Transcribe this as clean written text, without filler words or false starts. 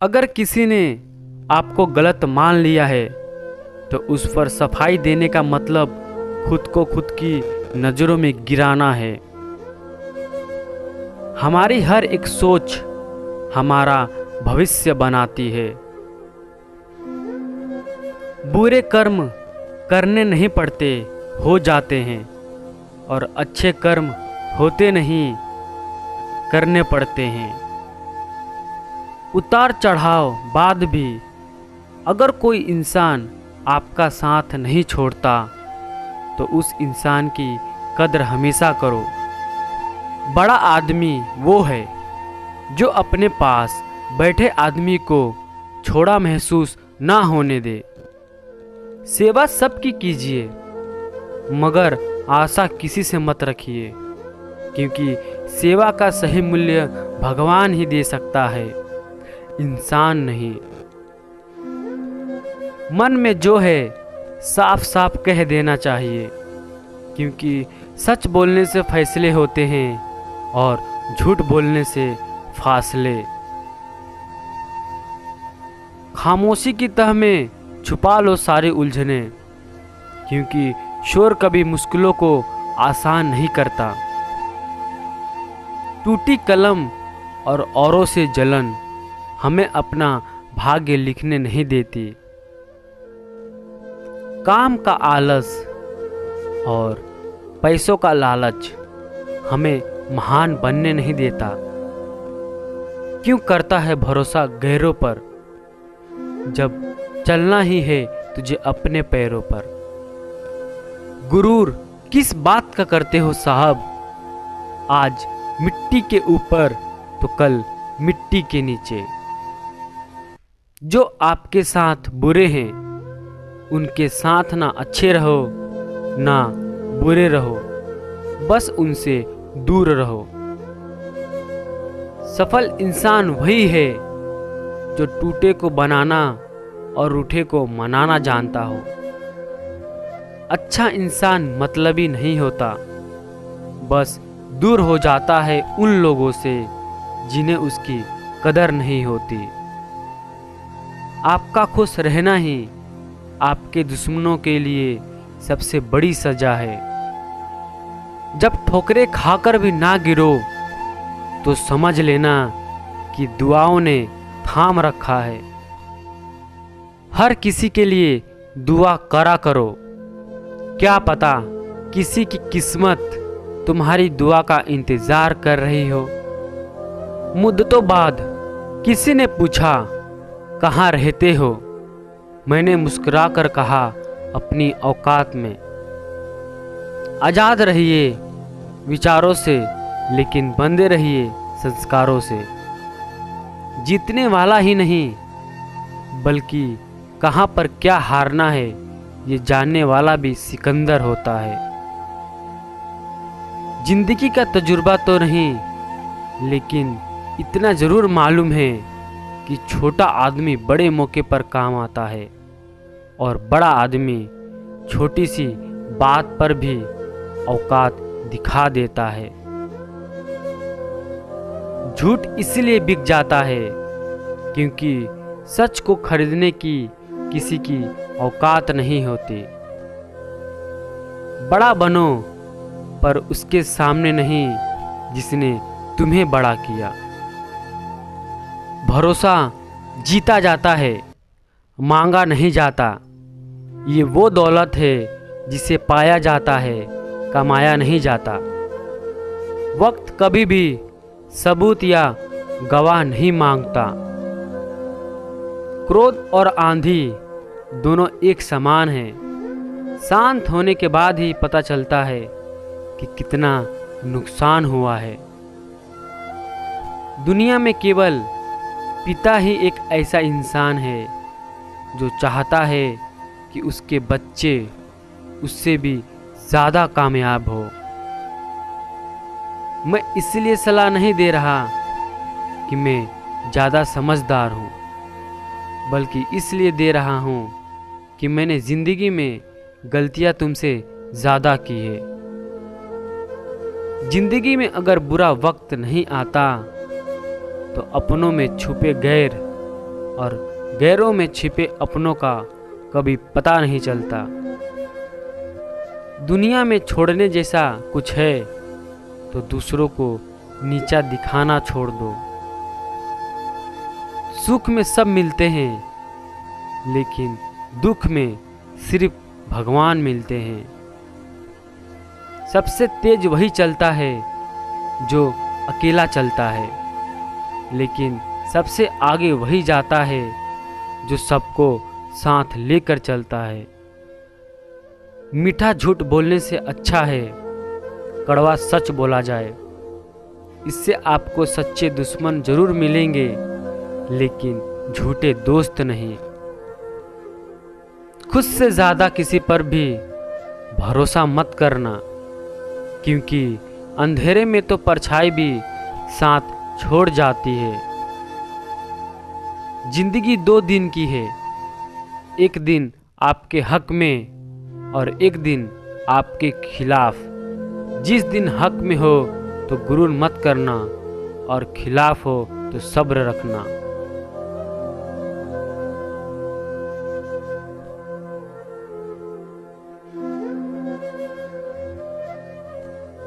अगर किसी ने आपको गलत मान लिया है तो उस पर सफाई देने का मतलब खुद को खुद की नज़रों में गिराना है। हमारी हर एक सोच हमारा भविष्य बनाती है। बुरे कर्म करने नहीं पड़ते, हो जाते हैं, और अच्छे कर्म होते नहीं, करने पड़ते हैं। उतार चढ़ाव बाद भी अगर कोई इंसान आपका साथ नहीं छोड़ता तो उस इंसान की कदर हमेशा करो। बड़ा आदमी वो है जो अपने पास बैठे आदमी को छोड़ा महसूस ना होने दे। सेवा सबकी कीजिए मगर आशा किसी से मत रखिए, क्योंकि सेवा का सही मूल्य भगवान ही दे सकता है, इंसान नहीं। मन में जो है साफ साफ कह देना चाहिए, क्योंकि सच बोलने से फैसले होते हैं और झूठ बोलने से फासले। खामोशी की तह में छुपा लो सारी उलझने, क्योंकि शोर कभी मुश्किलों को आसान नहीं करता। टूटी कलम और औरों से जलन हमें अपना भाग्य लिखने नहीं देती। काम का आलस और पैसों का लालच हमें महान बनने नहीं देता। क्यों करता है भरोसा गैरों पर, जब चलना ही है तुझे अपने पैरों पर। गुरूर किस बात का करते हो साहब, आज मिट्टी के ऊपर तो कल मिट्टी के नीचे। जो आपके साथ बुरे हैं उनके साथ ना अच्छे रहो ना बुरे रहो, बस उनसे दूर रहो। सफल इंसान वही है जो टूटे को बनाना और रूठे को मनाना जानता हो। अच्छा इंसान मतलबी नहीं होता, बस दूर हो जाता है उन लोगों से जिन्हें उसकी कदर नहीं होती। आपका खुश रहना ही आपके दुश्मनों के लिए सबसे बड़ी सजा है। जब ठोकरें खाकर भी ना गिरो तो समझ लेना कि दुआओं ने थाम रखा है। हर किसी के लिए दुआ करा करो, क्या पता किसी की किस्मत तुम्हारी दुआ का इंतजार कर रही हो। मुद्दतों बाद किसी ने पूछा कहाँ रहते हो, मैंने मुस्कुराकर कहा अपनी औकात में। आज़ाद रहिए विचारों से, लेकिन बंधे रहिए संस्कारों से। जीतने वाला ही नहीं बल्कि कहाँ पर क्या हारना है ये जानने वाला भी सिकंदर होता है। जिंदगी का तजुर्बा तो नहीं, लेकिन इतना ज़रूर मालूम है कि छोटा आदमी बड़े मौके पर काम आता है और बड़ा आदमी छोटी सी बात पर भी औकात दिखा देता है। झूठ इसलिए बिक जाता है क्योंकि सच को खरीदने की किसी की औकात नहीं होती। बड़ा बनो पर उसके सामने नहीं जिसने तुम्हें बड़ा किया। भरोसा जीता जाता है, मांगा नहीं जाता। ये वो दौलत है जिसे पाया जाता है, कमाया नहीं जाता। वक्त कभी भी सबूत या गवाह नहीं मांगता। क्रोध और आंधी दोनों एक समान हैं। शांत होने के बाद ही पता चलता है कि कितना नुकसान हुआ है। दुनिया में केवल पिता ही एक ऐसा इंसान है जो चाहता है कि उसके बच्चे उससे भी ज़्यादा कामयाब हो। मैं इसलिए सलाह नहीं दे रहा कि मैं ज़्यादा समझदार हूँ, बल्कि इसलिए दे रहा हूँ कि मैंने ज़िंदगी में गलतियाँ तुमसे ज़्यादा की है। जिंदगी में अगर बुरा वक्त नहीं आता तो अपनों में छुपे गैर और गैरों में छिपे अपनों का कभी पता नहीं चलता। दुनिया में छोड़ने जैसा कुछ है तो दूसरों को नीचा दिखाना छोड़ दो। सुख में सब मिलते हैं लेकिन दुख में सिर्फ भगवान मिलते हैं। सबसे तेज वही चलता है जो अकेला चलता है, लेकिन सबसे आगे वही जाता है जो सबको साथ लेकर चलता है। मीठा झूठ बोलने से अच्छा है कड़वा सच बोला जाए। इससे आपको सच्चे दुश्मन जरूर मिलेंगे लेकिन झूठे दोस्त नहीं। खुद से ज़्यादा किसी पर भी भरोसा मत करना, क्योंकि अंधेरे में तो परछाई भी साथ छोड़ जाती है। जिंदगी 2 दिन की है, एक दिन आपके हक में और एक दिन आपके खिलाफ। जिस दिन हक में हो तो गुरूर मत करना और खिलाफ हो तो सब्र रखना।